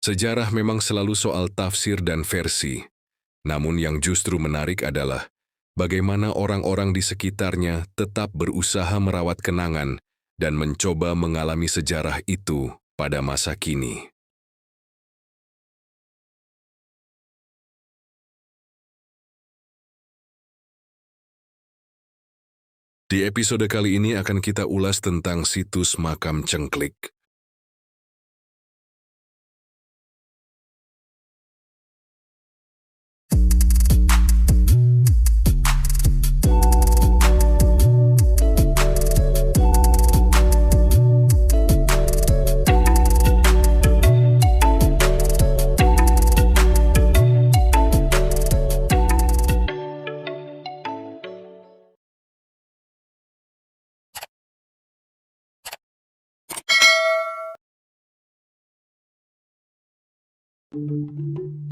Sejarah memang selalu soal tafsir dan versi. Namun yang justru menarik adalah bagaimana orang-orang di sekitarnya tetap berusaha merawat kenangan dan mencoba mengalami sejarah itu pada masa kini. Di episode kali ini akan kita ulas tentang situs makam Cengklik.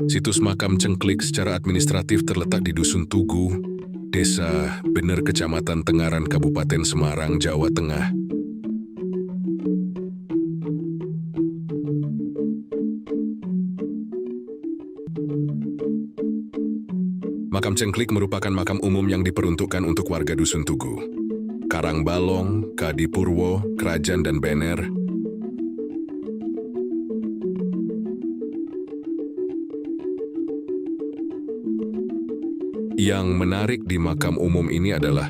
Situs makam Cengklik secara administratif terletak di Dusun Tugu, Desa Bener, Kecamatan Tengaran, Kabupaten Semarang, Jawa Tengah. Makam Cengklik merupakan makam umum yang diperuntukkan untuk warga Dusun Tugu, Karangbalong, Kadipurwo, Krajan, dan Bener. Yang menarik di makam umum ini adalah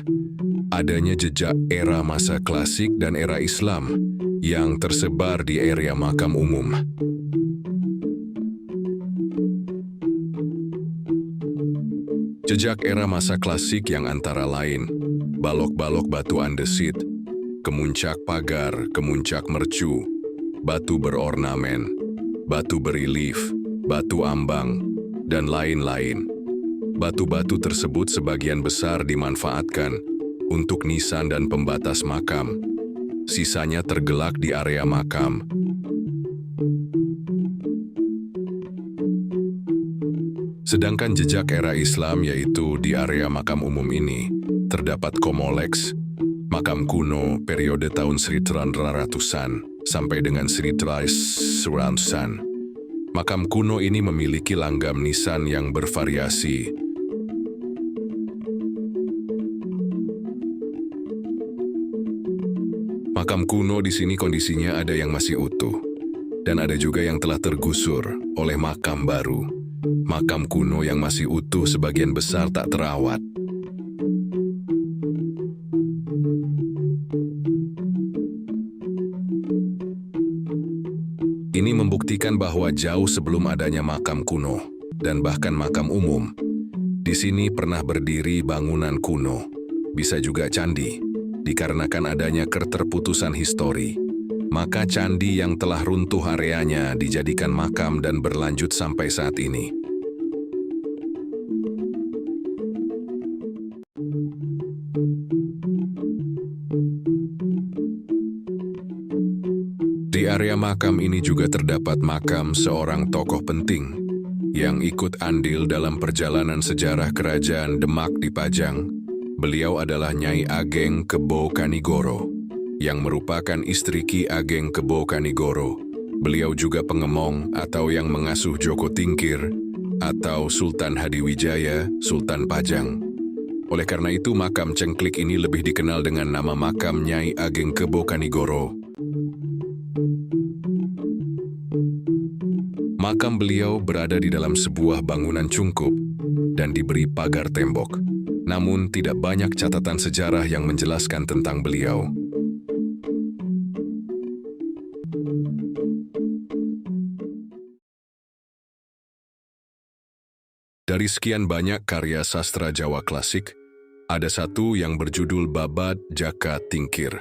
adanya jejak era masa klasik dan era Islam yang tersebar di area makam umum. Jejak era masa klasik yang antara lain balok-balok batu andesit, kemuncak pagar, kemuncak mercu, batu berornamen, batu berelief, batu ambang, dan lain-lain. Batu-batu tersebut sebagian besar dimanfaatkan untuk nisan dan pembatas makam. Sisanya tergelak di area makam. Sedangkan jejak era Islam, yaitu di area makam umum ini, terdapat komoleks, makam kuno periode tahun 1300-an sampai dengan 1300-an. Makam kuno ini memiliki langgam nisan yang bervariasi. Makam kuno di sini kondisinya ada yang masih utuh, dan ada juga yang telah tergusur oleh makam baru. Makam kuno yang masih utuh sebagian besar tak terawat. Ini membuktikan bahwa jauh sebelum adanya makam kuno, dan bahkan makam umum, di sini pernah berdiri bangunan kuno, bisa juga candi. Dikarenakan adanya keterputusan histori, maka candi yang telah runtuh areanya dijadikan makam dan berlanjut sampai saat ini. Di area makam ini juga terdapat makam seorang tokoh penting yang ikut andil dalam perjalanan sejarah Kerajaan Demak di Pajang. Beliau adalah Nyai Ageng Kebo Kanigoro, yang merupakan istri Ki Ageng Kebo Kanigoro. Beliau juga pengemong atau yang mengasuh Joko Tingkir, atau Sultan Hadiwijaya, Sultan Pajang. Oleh karena itu, makam Cengklik ini lebih dikenal dengan nama makam Nyai Ageng Kebo Kanigoro. Makam beliau berada di dalam sebuah bangunan cungkup dan diberi pagar tembok. Namun tidak banyak catatan sejarah yang menjelaskan tentang beliau. Dari sekian banyak karya sastra Jawa klasik, ada satu yang berjudul Babad Jaka Tingkir.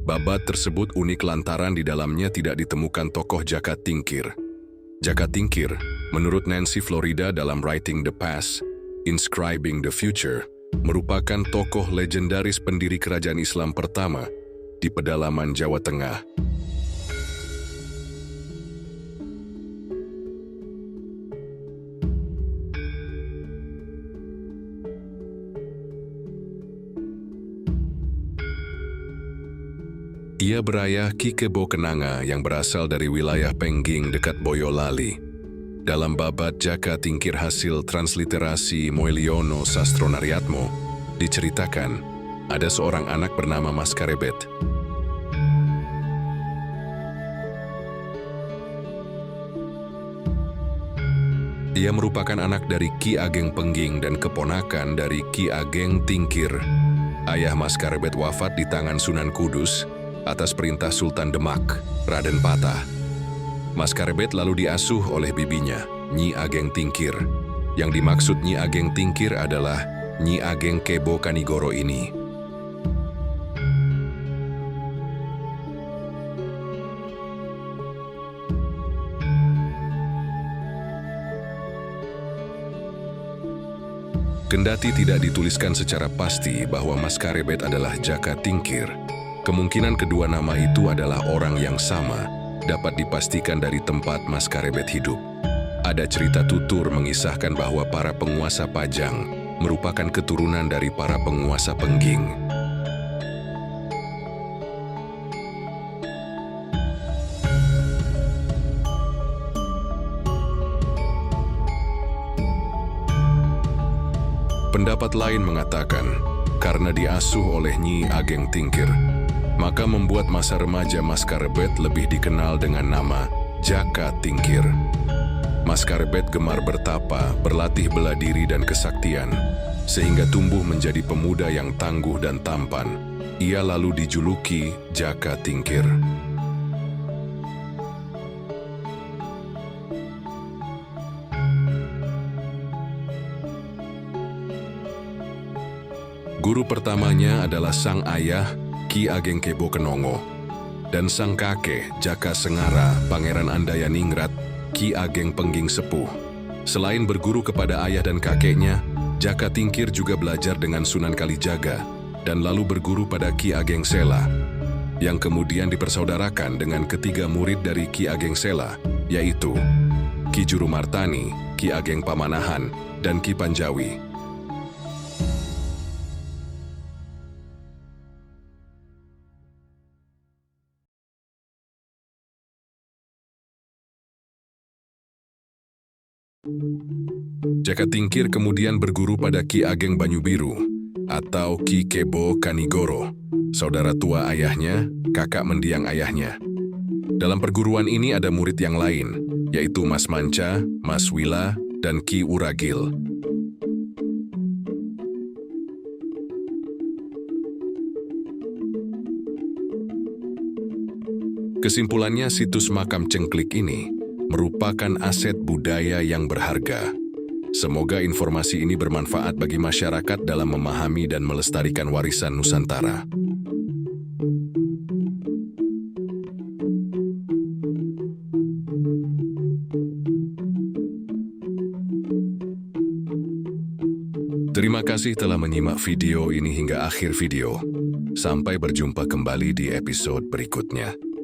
Babad tersebut unik lantaran di dalamnya tidak ditemukan tokoh Jaka Tingkir. Jaka Tingkir, menurut Nancy Florida dalam Writing the Past, Inscribing the Future, merupakan tokoh legendaris pendiri kerajaan Islam pertama di pedalaman Jawa Tengah. Ia berayah Ki Kebo Kenanga yang berasal dari wilayah Pengging dekat Boyolali. Dalam babat Jaka Tingkir hasil transliterasi Moeliono Sastronariatmo, diceritakan ada seorang anak bernama Mas Karebet. Ia merupakan anak dari Ki Ageng Pengging dan keponakan dari Ki Ageng Tingkir. Ayah Mas Karebet wafat di tangan Sunan Kudus atas perintah Sultan Demak, Raden Patah. Mas Karebet lalu diasuh oleh bibinya, Nyi Ageng Tingkir. Yang dimaksud Nyi Ageng Tingkir adalah Nyi Ageng Kebo Kanigoro ini. Kendati tidak dituliskan secara pasti bahwa Mas Karebet adalah Jaka Tingkir, kemungkinan kedua nama itu adalah orang yang sama dapat dipastikan dari tempat Mas Karebet hidup. Ada cerita tutur mengisahkan bahwa para penguasa Pajang merupakan keturunan dari para penguasa Pengging. Pendapat lain mengatakan, karena diasuh oleh Nyi Ageng Tingkir, maka membuat masa remaja Mas Karebet lebih dikenal dengan nama Jaka Tingkir. Mas Karebet gemar bertapa, berlatih bela diri dan kesaktian, sehingga tumbuh menjadi pemuda yang tangguh dan tampan. Ia lalu dijuluki Jaka Tingkir. Guru pertamanya adalah sang ayah Ki Ageng Kebo Kenongo dan sang kakek Jaka Sengara Pangeran Andayaningrat Ki Ageng Pengging Sepuh. Selain berguru kepada ayah dan kakeknya, Jaka Tingkir juga belajar dengan Sunan Kalijaga dan lalu berguru pada Ki Ageng Sela, yang kemudian dipersaudarakan dengan ketiga murid dari Ki Ageng Sela, yaitu Ki Jurumartani, Ki Ageng Pamanahan, dan Ki Panjawi. Jaka Tingkir kemudian berguru pada Ki Ageng Banyubiru atau Ki Kebo Kanigoro, saudara tua ayahnya, kakak mendiang ayahnya. Dalam perguruan ini ada murid yang lain, yaitu Mas Manca, Mas Wila, dan Ki Uragil. Kesimpulannya, situs makam cengklik ini merupakan aset budaya yang berharga. Semoga informasi ini bermanfaat bagi masyarakat dalam memahami dan melestarikan warisan Nusantara. Terima kasih telah menyimak video ini hingga akhir video. Sampai berjumpa kembali di episode berikutnya.